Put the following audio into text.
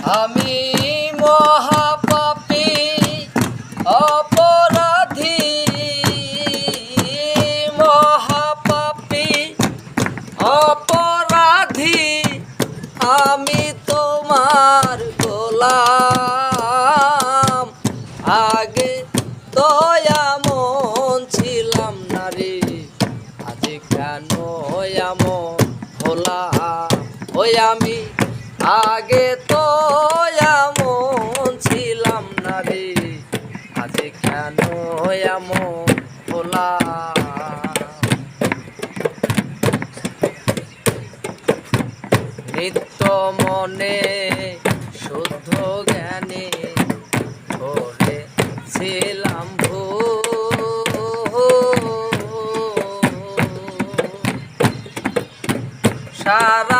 আমি মহাপাপী অপরাধী, মহাপাপী অপরাধী, আমি তোমার গোলাম। আগে তো এমন ছিলাম না রে, আজ কেন এমন হলাম? ওই আমি আগে তো এমন ছিলাম না রে, আজ কেন এমন হলাম? নিত্য মনে শুদ্ধ জ্ঞানে করেছিলাম ভুল। সারা